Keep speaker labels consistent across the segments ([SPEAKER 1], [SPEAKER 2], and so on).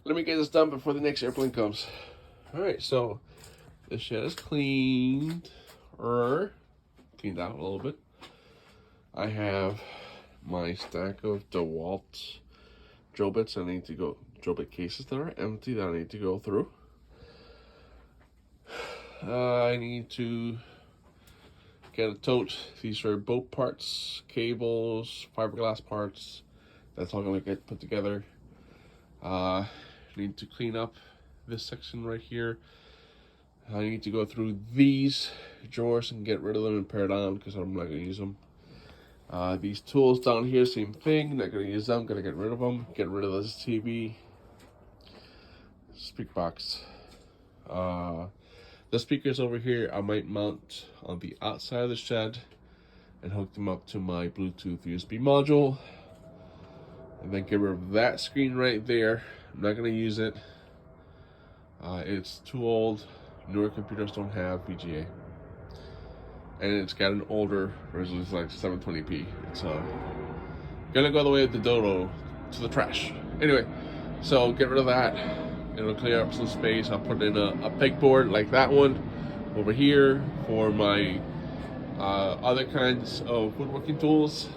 [SPEAKER 1] let me get this done before the next airplane comes. All right, so the shed is cleaned out a little bit. I have my stack of DeWalt drill bits drill bit cases that are empty that I need to go through. I need to get a tote. These are boat parts, cables, fiberglass parts. That's all gonna get put together. Need to clean up this section right here. I need to go through these drawers and get rid of them and pare down because I'm not gonna use them. These tools down here, same thing. Not gonna use them. Gonna get rid of them. Get rid of this TV. Speak box. The speakers over here I might mount on the outside of the shed and hook them up to my Bluetooth USB module. And then get rid of that screen right there. I'm not gonna use it. It's too old. Newer computers don't have VGA. And it's got an older resolution, like 720p. It's gonna go the way of the Dodo to the trash. Anyway, so get rid of that. It'll clear up some space. I'll put in a pegboard like that one over here for my other kinds of woodworking tools.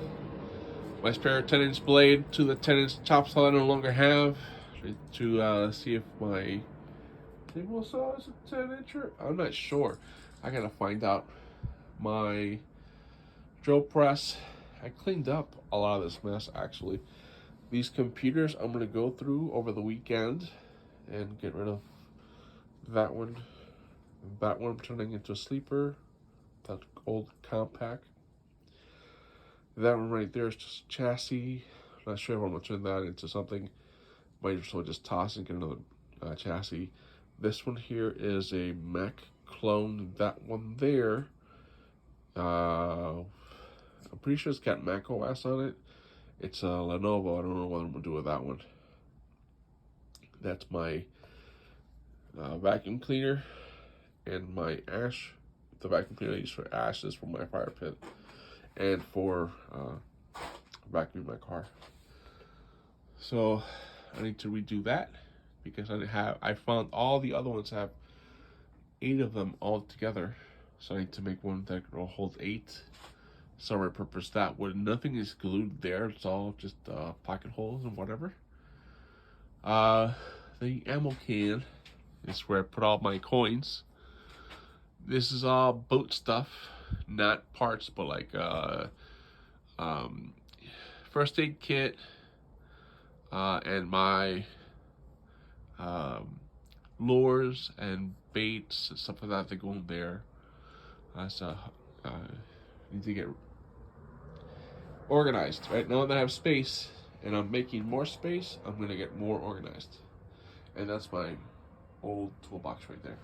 [SPEAKER 1] My spare 10-inch blade to the 10-inch chop saw I no longer have to see if my table saw is a 10-incher. I'm not sure. I gotta find out. My drill press, I cleaned up a lot of this mess actually. These computers I'm gonna go through over the weekend and get rid of that one. That one I'm turning into a sleeper, that old compact. That one right there is just chassis. I'm not sure if I'm gonna turn that into something. Might as well just toss and get another chassis. This one here is a Mac clone. That one there, I'm pretty sure it's got Mac OS on it. It's a Lenovo. I don't know what I'm gonna do with that one. That's my vacuum cleaner and my ash. The vacuum cleaner I use for ash is for my fire pit and for vacuuming my car. So I need to redo that because I found all the other ones have 8 of them all together. So I need to make one that will hold 8. So I repurpose that one. Nothing is glued there. It's all just pocket holes and whatever. The ammo can is where I put all my coins. This is all boat stuff, not parts, but like first aid kit and my lures and baits and stuff like that that go in there. So need to get organized. Right now that I have space and I'm making more space, I'm gonna get more organized. And that's my old toolbox right there.